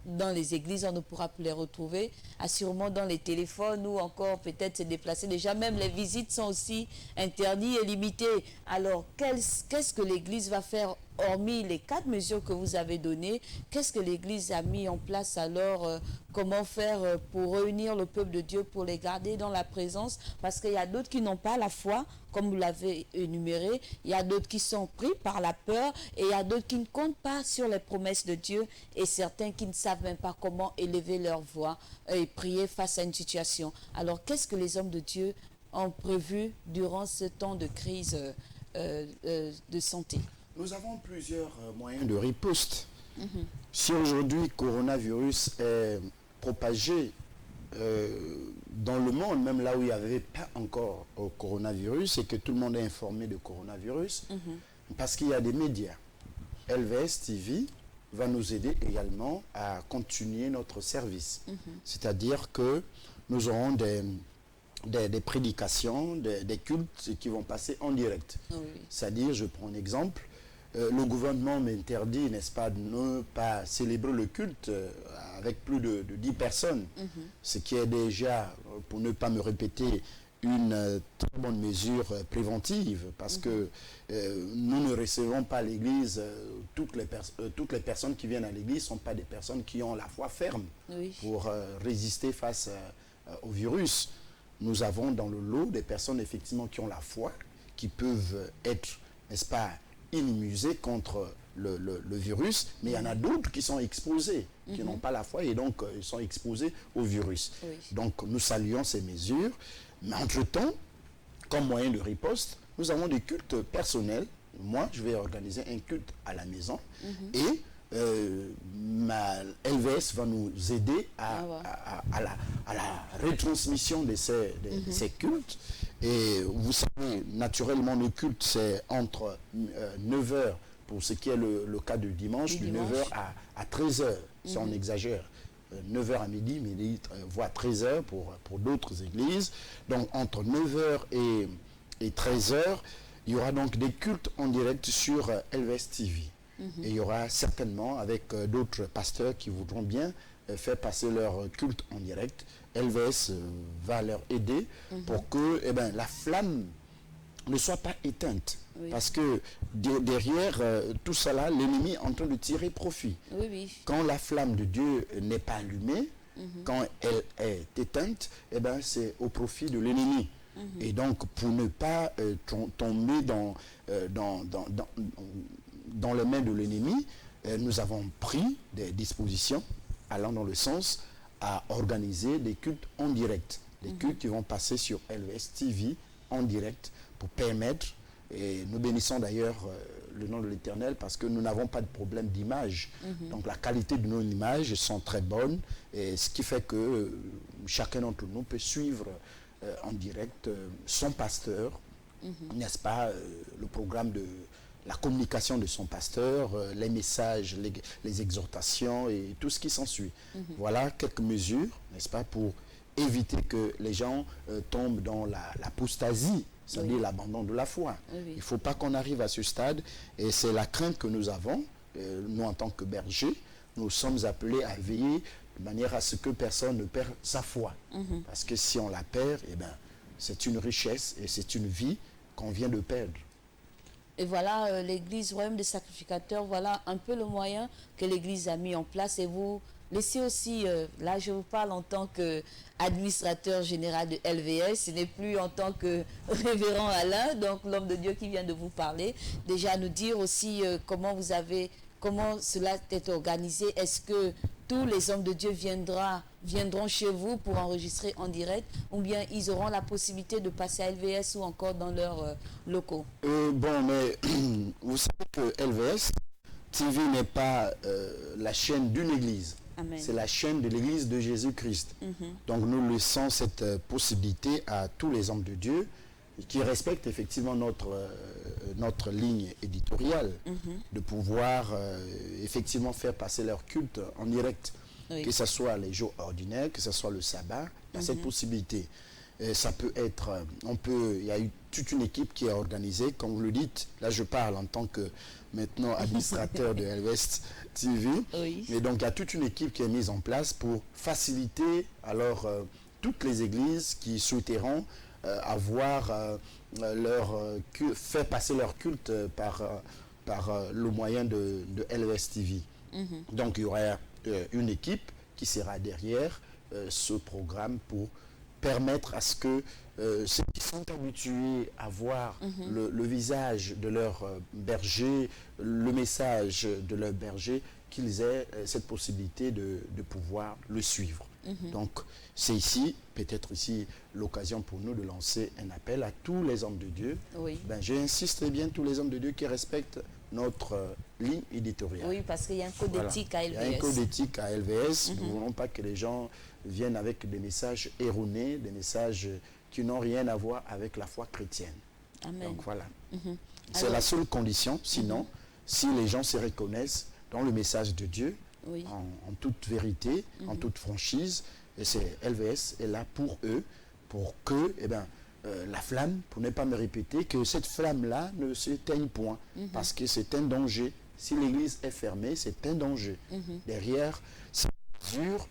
Dans les églises, on ne pourra plus les retrouver, assurément dans les téléphones ou encore peut-être se déplacer. Déjà, même les visites sont aussi interdites et limitées. Alors, qu'est-ce que l'Église va faire hormis les 4 mesures que vous avez données? Qu'est-ce que l'Église a mis en place alors? Comment faire pour réunir le peuple de Dieu, pour les garder dans la présence? Parce qu'il y a d'autres qui n'ont pas la foi, comme vous l'avez énuméré. Il y a d'autres qui sont pris par la peur et il y a d'autres qui ne comptent pas sur les promesses de Dieu et certains qui ne savent même pas comment élever leur voix et prier face à une situation. Alors, qu'est-ce que les hommes de Dieu ont prévu durant ce temps de crise de santé? Nous avons plusieurs moyens de riposte. Si aujourd'hui, coronavirus est propagé dans le monde, même là où il n'y avait pas encore coronavirus, et que tout le monde est informé de coronavirus, parce qu'il y a des médias. LVS TV va nous aider également à continuer notre service. C'est-à-dire que nous aurons des prédications, des cultes qui vont passer en direct. C'est-à-dire, je prends un exemple, le gouvernement m'interdit, n'est-ce pas, de ne pas célébrer le culte avec plus de 10 personnes, ce qui est déjà, pour ne pas me répéter, une très bonne mesure préventive, parce que nous ne recevons pas l'église, toutes les personnes qui viennent à l'église ne sont pas des personnes qui ont la foi ferme pour résister face au virus. Nous avons dans le lot des personnes effectivement qui ont la foi, qui peuvent être, n'est-ce pas, immunisés contre le virus, mais il y en a d'autres qui sont exposés, qui n'ont pas la foi et donc ils sont exposés au virus. Donc nous saluons ces mesures, mais entre-temps, comme moyen de riposte, nous avons des cultes personnels. Moi, je vais organiser un culte à la maison et ma LVS va nous aider à la retransmission de ces cultes. Et vous savez, naturellement, le culte, c'est entre 9h, pour ce qui est le cas du dimanche, de 9h à 13h, si on exagère. 9h à midi, voire 13h pour d'autres églises. Donc, entre 9h et 13h, il y aura donc des cultes en direct sur LVS TV. Et il y aura certainement, avec d'autres pasteurs qui voudront bien faire passer leur culte en direct, LVS va leur aider pour que la flamme ne soit pas éteinte. Parce que derrière tout cela, l'ennemi est en train de tirer profit. Quand la flamme de Dieu n'est pas allumée, quand elle est éteinte, c'est au profit de l'ennemi. Et donc, pour ne pas tomber dans les mains de l'ennemi, nous avons pris des dispositions allant dans le sens à organiser des cultes en direct. Des cultes qui vont passer sur LVS TV en direct pour permettre, et nous bénissons d'ailleurs le nom de l'Éternel parce que nous n'avons pas de problème d'image. Donc la qualité de nos images sont très bonnes, et ce qui fait que chacun d'entre nous peut suivre en direct son pasteur, n'est-ce pas, le programme de la communication de son pasteur, les messages, les exhortations et tout ce qui s'ensuit. Voilà quelques mesures, n'est-ce pas, pour éviter que les gens tombent dans l'apostasie, c'est-à-dire l'abandon de la foi. Il ne faut pas qu'on arrive à ce stade, et c'est la crainte que nous avons, nous en tant que bergers. Nous sommes appelés à veiller de manière à ce que personne ne perde sa foi. Parce que si on la perd, eh ben, c'est une richesse et c'est une vie qu'on vient de perdre. Et voilà, l'Église Royaume des Sacrificateurs, voilà un peu le moyen que l'Église a mis en place. Et vous laissez aussi, là je vous parle en tant qu'administrateur général de LVS, ce n'est plus en tant que révérend Alain, donc l'homme de Dieu qui vient de vous parler, déjà nous dire aussi comment cela est organisé. Est-ce que tous les hommes de Dieu viendront chez vous pour enregistrer en direct, ou bien ils auront la possibilité de passer à LVS ou encore dans leurs locaux? Bon, mais vous savez que LVS TV n'est pas la chaîne d'une église. C'est la chaîne de l'église de Jésus-Christ. Donc nous laissons cette possibilité à tous les hommes de Dieu qui respectent effectivement notre ligne éditoriale de pouvoir effectivement faire passer leur culte en direct. Oui. Que ce soit les jours ordinaires, que ce soit le sabbat, il y a cette possibilité. Ça peut être, il y a eu toute une équipe qui est organisée, comme vous le dites, là je parle en tant que maintenant administrateur de LVS TV, oui. Et donc il y a toute une équipe qui est mise en place pour faciliter alors toutes les églises qui souhaiteront avoir faire passer leur culte par le moyen de LVS TV. Donc il y aura une équipe qui sera derrière ce programme pour permettre à ce que ceux qui sont habitués à voir le visage de leur berger, le message de leur berger, qu'ils aient cette possibilité de pouvoir le suivre. Donc c'est ici, peut-être ici, l'occasion pour nous de lancer un appel à tous les hommes de Dieu. Oui. Ben, j'insiste bien, tous les hommes de Dieu qui respectent notre ligne éditoriale. Oui, parce qu'il y a un code d'éthique à LVS. Il y a un code d'éthique à LVS. Nous ne voulons pas que les gens viennent avec des messages erronés, des messages qui n'ont rien à voir avec la foi chrétienne. Amen. Donc voilà. C'est la seule condition. Sinon, si les gens se reconnaissent dans le message de Dieu, oui. en toute vérité, en toute franchise, et c'est LVS est là pour eux, pour que la flamme, pour ne pas me répéter, que cette flamme-là ne s'éteigne point, parce que c'est un danger. Si l'église est fermée, c'est un danger. Derrière cette mesure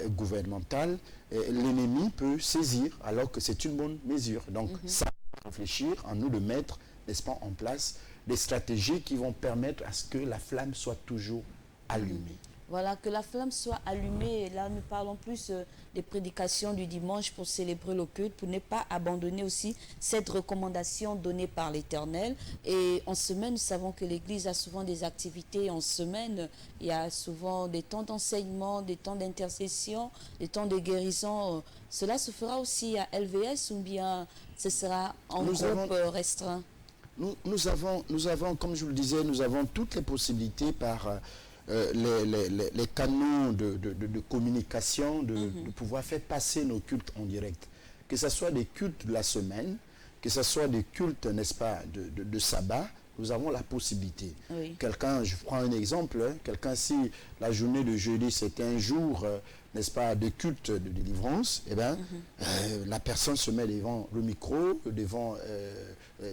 gouvernementale, l'ennemi peut saisir, alors que c'est une bonne mesure. Donc, ça va réfléchir à nous de mettre, n'est-ce pas, en place des stratégies qui vont permettre à ce que la flamme soit toujours allumée. Voilà, que la flamme soit allumée. Et là, nous parlons plus des prédications du dimanche pour célébrer le culte, pour ne pas abandonner aussi cette recommandation donnée par l'Éternel. Et en semaine, nous savons que l'Église a souvent des activités. En semaine, il y a souvent des temps d'enseignement, des temps d'intercession, des temps de guérison. Cela se fera aussi à LVS ou bien ce sera en groupe restreint? Nous avons, comme je vous le disais, nous avons toutes les possibilités par les canaux de communication, de pouvoir faire passer nos cultes en direct. Que ce soit des cultes de la semaine, que ce soit des cultes, n'est-ce pas, de sabbat, nous avons la possibilité. Oui. Quelqu'un, je prends un exemple, quelqu'un, si la journée de jeudi, c'est un jour, n'est-ce pas, de culte de délivrance, eh bien, la personne se met devant le micro, devant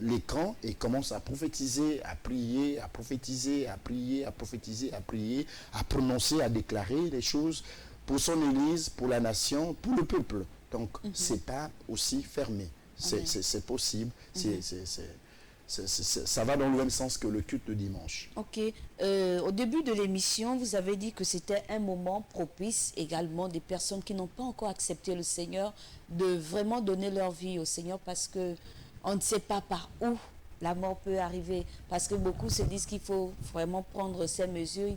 l'écran et commence à prophétiser, à prier, à prophétiser, à prier, à prophétiser, à prier, à prononcer, à déclarer des choses pour son église, pour la nation, pour le peuple. Donc, c'est pas aussi fermé. C'est possible. Ça va dans le même sens que le culte de dimanche. Ok. Au début de l'émission, vous avez dit que c'était un moment propice également des personnes qui n'ont pas encore accepté le Seigneur de vraiment donner leur vie au Seigneur, parce que on ne sait pas par où la mort peut arriver. Parce que beaucoup se disent qu'il faut vraiment prendre ces mesures.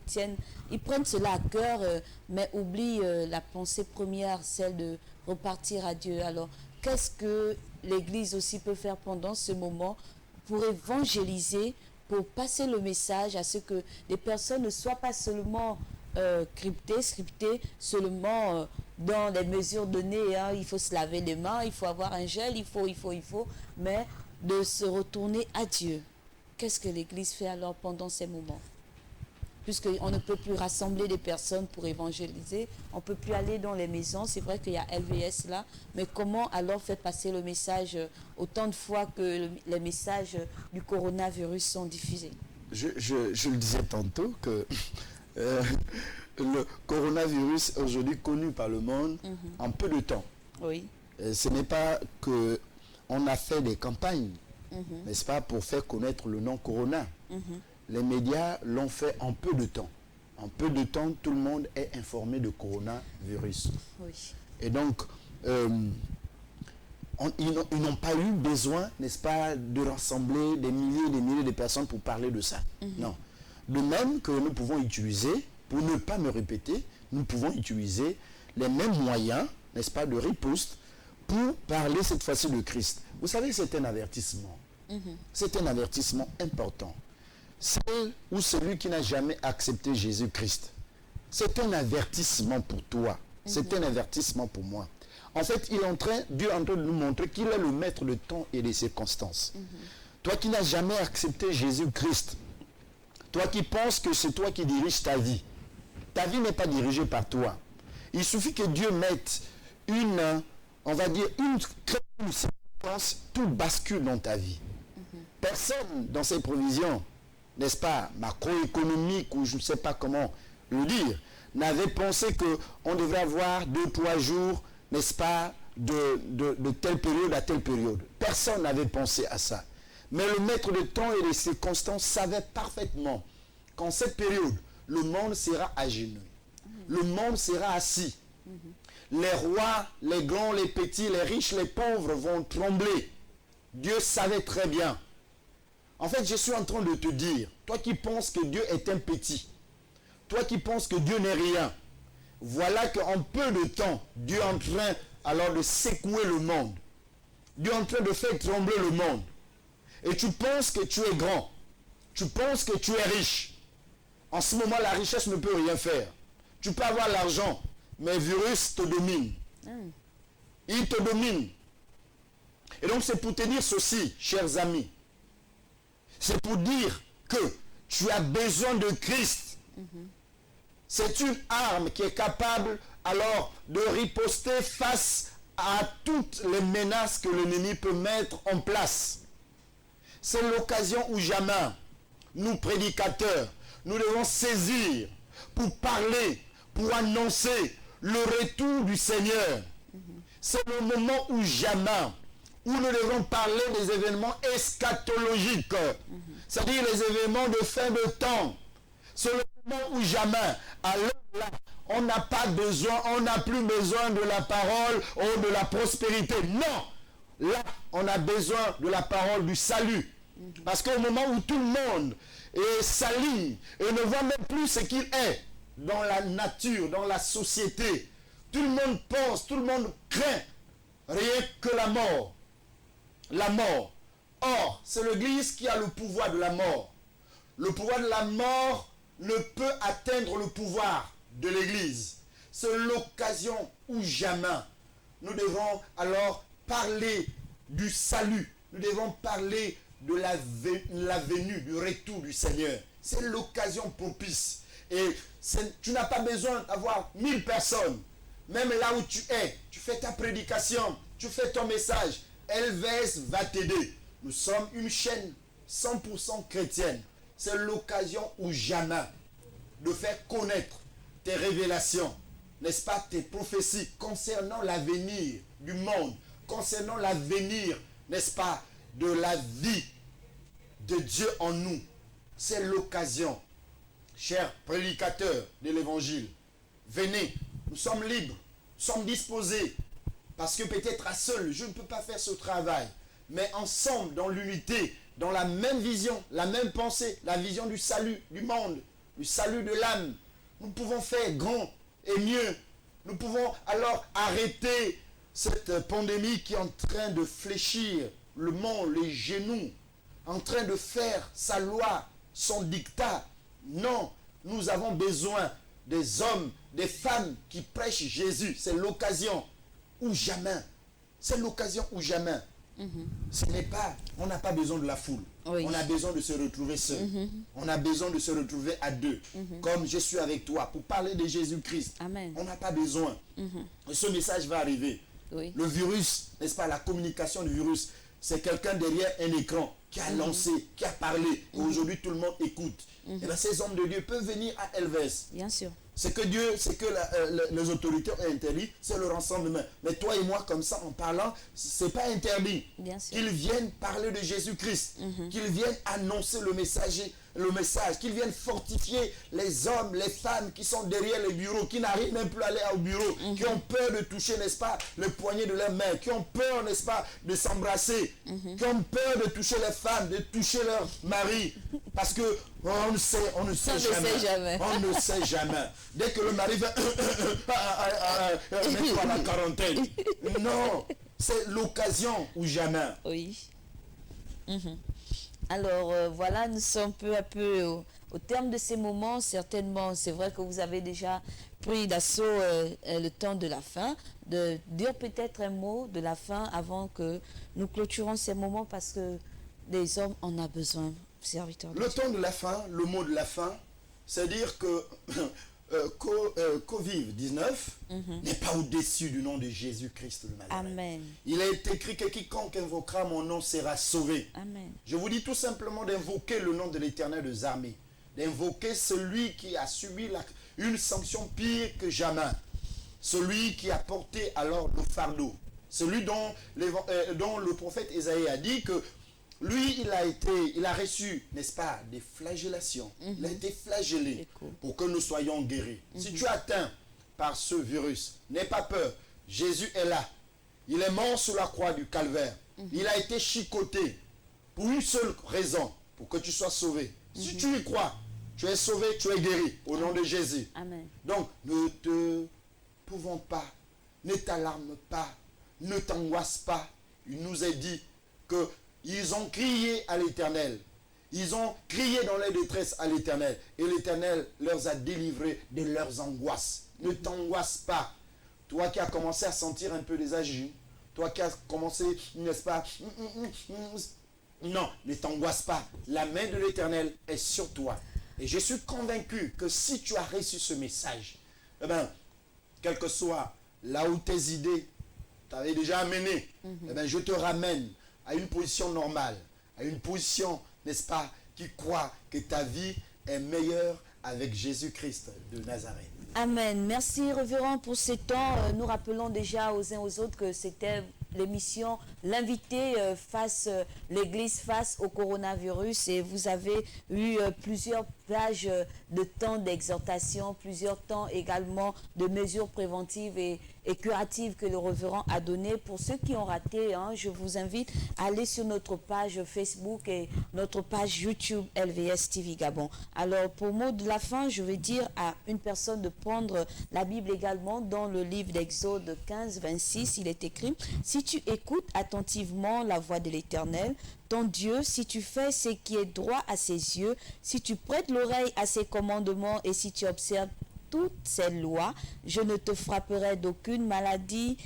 Ils prennent cela à cœur, mais oublient la pensée première, celle de repartir à Dieu. Alors, qu'est-ce que l'Église aussi peut faire pendant ce moment pour évangéliser, pour passer le message à ce que les personnes ne soient pas seulement scriptées seulement dans les mesures données, hein. Il faut se laver les mains, il faut avoir un gel, il faut, mais de se retourner à Dieu. Qu'est-ce que l'Église fait alors pendant ces moments? Puisqu'on ne peut plus rassembler des personnes pour évangéliser, on ne peut plus aller dans les maisons, c'est vrai qu'il y a LVS là, mais comment alors faire passer le message autant de fois que les messages du coronavirus sont diffusés? Je le disais tantôt que le coronavirus est aujourd'hui connu par le monde en peu de temps. Oui. Ce n'est pas que on a fait des campagnes, n'est-ce pas, pour faire connaître le nom Corona. Les médias l'ont fait en peu de temps. En peu de temps, tout le monde est informé de coronavirus. Oui. Et donc, ils n'ont pas eu besoin, n'est-ce pas, de rassembler des milliers de personnes pour parler de ça. Non. De même que nous pouvons utiliser, pour ne pas me répéter, nous pouvons utiliser les mêmes moyens, n'est-ce pas, de riposte pour parler cette fois-ci de Christ. Vous savez, c'est un avertissement. C'est un avertissement important. Celle ou celui qui n'a jamais accepté Jésus-Christ, c'est un avertissement pour toi. C'est un avertissement pour moi. En fait, Dieu est en train de nous montrer qu'il est le maître de temps et des circonstances. Toi qui n'as jamais accepté Jésus-Christ, toi qui penses que c'est toi qui diriges ta vie n'est pas dirigée par toi. Il suffit que Dieu mette une circonstance, tout bascule dans ta vie. Personne dans ses provisions, n'est-ce pas, macroéconomiques ou je ne sais pas comment le dire, n'avait pensé qu'on devrait avoir 2-3 jours, n'est-ce pas, de telle période à telle période. Personne n'avait pensé à ça. Mais le maître de temps et des circonstances savait parfaitement qu'en cette période, le monde sera à genoux. Le monde sera assis. Les rois, les grands, les petits, les riches, les pauvres vont trembler. Dieu savait très bien. En fait, je suis en train de te dire, toi qui penses que Dieu est un petit, toi qui penses que Dieu n'est rien, voilà qu'en peu de temps, Dieu est en train alors de secouer le monde. Dieu est en train de faire trembler le monde. Et tu penses que tu es grand. Tu penses que tu es riche. En ce moment, la richesse ne peut rien faire. Tu peux avoir l'argent, mais le virus te domine. Il te domine. Et donc, c'est pour te dire ceci, chers amis. C'est pour dire que tu as besoin de Christ. C'est une arme qui est capable alors de riposter face à toutes les menaces que l'ennemi peut mettre en place. C'est l'occasion où jamais nous prédicateurs, nous devons saisir pour parler, pour annoncer le retour du Seigneur. C'est le moment où jamais, où nous devons parler des événements eschatologiques, c'est-à-dire les événements de fin de temps. C'est le moment où jamais, à l'heure là, on n'a pas besoin, on n'a plus besoin de la parole ou de la prospérité. Non! Là, on a besoin de la parole du salut. Parce qu'au moment où tout le monde est sali et ne voit même plus ce qu'il est dans la nature, dans la société, tout le monde pense, tout le monde craint rien que la mort. La mort. Or, c'est l'Église qui a le pouvoir de la mort. Le pouvoir de la mort ne peut atteindre le pouvoir de l'Église. C'est l'occasion où jamais nous devons alors parler du salut. Nous devons parler de la venue, du retour du Seigneur. C'est l'occasion propice. Et tu n'as pas besoin d'avoir 1000 personnes. Même là où tu es, tu fais ta prédication, tu fais ton message. LVS va t'aider. Nous sommes une chaîne 100% chrétienne. C'est l'occasion ou jamais de faire connaître tes révélations, n'est-ce pas, tes prophéties concernant l'avenir du monde, concernant l'avenir, n'est-ce pas, de la vie de Dieu en nous. C'est l'occasion, chers prédicateurs de l'évangile. Venez, nous sommes libres, nous sommes disposés, parce que peut-être à seul, je ne peux pas faire ce travail, mais ensemble, dans l'unité, dans la même vision, la même pensée, la vision du salut du monde, du salut de l'âme, nous pouvons faire grand et mieux. Nous pouvons alors arrêter cette pandémie qui est en train de fléchir le monde, les genoux, en train de faire sa loi, son dictat. Non, nous avons besoin des hommes, des femmes qui prêchent Jésus. C'est l'occasion ou jamais. C'est l'occasion ou jamais. Ce n'est pas, on n'a pas besoin de la foule. Oui. On a besoin de se retrouver seul. On a besoin de se retrouver à deux. Comme je suis avec toi pour parler de Jésus-Christ. Amen. On n'a pas besoin. Ce message va arriver. Oui. Le virus, n'est-ce pas, la communication du virus, c'est quelqu'un derrière un écran qui a lancé, qui a parlé. Et aujourd'hui, tout le monde écoute. Et bien, ces hommes de Dieu peuvent venir à LVS. Bien sûr. C'est que Dieu, c'est que les autorités ont interdit, c'est le rassemblement. Mais toi et moi, comme ça, en parlant, c'est pas interdit. Bien sûr. Qu'ils viennent parler de Jésus-Christ, qu'ils viennent annoncer le message, qu'ils viennent fortifier les hommes, les femmes qui sont derrière les bureaux, qui n'arrivent même plus à aller au bureau, qui ont peur de toucher, n'est-ce pas, le poignet de leurs mains, qui ont peur, n'est-ce pas, de s'embrasser, qui ont peur de toucher les femmes, de toucher leur mari, parce que on ne sait jamais. On ne sait jamais. Dès que le mari va mettre à la quarantaine. Non, c'est l'occasion ou jamais. Oui. Alors voilà, nous sommes peu à peu au terme de ces moments. Certainement, c'est vrai que vous avez déjà pris d'assaut le temps de la fin, de dire peut-être un mot de la fin avant que nous clôturons ces moments, parce que les hommes en ont besoin, serviteurs de Le Dieu. temps de la fin, le mot de la fin, c'est dire que Covid-19 n'est pas au-dessus du nom de Jésus-Christ de Nazareth. Amen. Il est écrit que quiconque invoquera mon nom sera sauvé. Amen. Je vous dis tout simplement d'invoquer le nom de l'Éternel des armées, d'invoquer celui qui a subi une sanction pire que jamais, celui qui a porté alors le fardeau, celui dont le prophète Ésaïe a dit que lui, il a reçu, n'est-ce pas, des flagellations. Il a été flagellé pour que nous soyons guéris. Si tu es atteint par ce virus, n'aie pas peur. Jésus est là. Il est mort sur la croix du calvaire. Il a été chicoté pour une seule raison, pour que tu sois sauvé. Si tu y crois, tu es sauvé, tu es guéri au nom de Jésus. Amen. Donc, ne te pouvons pas, ne t'alarme pas, ne t'angoisse pas. Il nous est dit que ils ont crié à l'Éternel. Ils ont crié dans la détresse à l'Éternel. Et l'Éternel leur a délivrés de leurs angoisses. Ne t'angoisse pas. Toi qui as commencé à sentir un peu des agios, toi qui as commencé, n'est-ce pas, non, ne t'angoisse pas. La main de l'Éternel est sur toi. Et je suis convaincu que si tu as reçu ce message, eh bien, quel que soit là où tes idées t'avaient déjà amené, eh bien, je te ramène à une position normale, à une position, n'est-ce pas, qui croit que ta vie est meilleure avec Jésus-Christ de Nazareth. Amen. Merci, révérend, pour ces temps. Nous rappelons déjà aux uns aux autres que c'était l'émission L'invité face, l'Église face au coronavirus, et vous avez eu plusieurs plages de temps d'exhortation, plusieurs temps également de mesures préventives et curatives que le révérend a donné. Pour ceux qui ont raté, je vous invite à aller sur notre page Facebook et notre page YouTube LVS TV Gabon. Alors, pour mot de la fin, je vais dire à une personne de prendre la Bible également. Dans le livre d'Exode 15, 26, il est écrit: si tu écoutes attentivement la voix de l'Éternel, ton Dieu, si tu fais ce qui est droit à ses yeux, si tu prêtes l'oreille à ses commandements et si tu observes toutes ces lois, je ne te frapperai d'aucune maladie,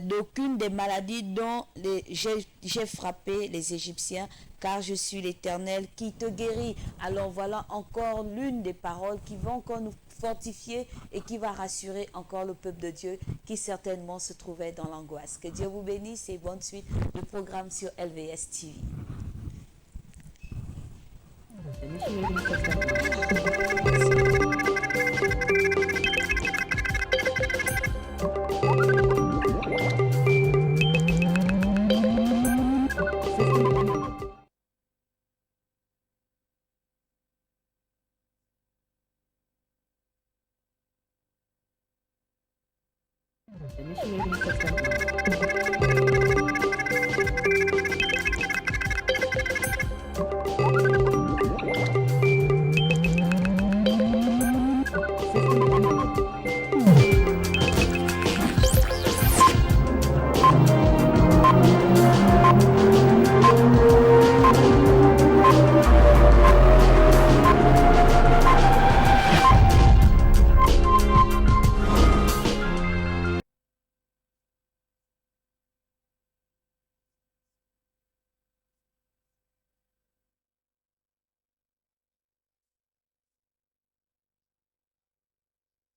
d'aucune des maladies dont j'ai frappé les Égyptiens, car je suis l'Éternel qui te guérit. Alors voilà encore l'une des paroles qui va encore nous fortifier et qui va rassurer encore le peuple de Dieu qui certainement se trouvait dans l'angoisse. Que Dieu vous bénisse et bonne suite du programme sur LVS TV. Initiating system.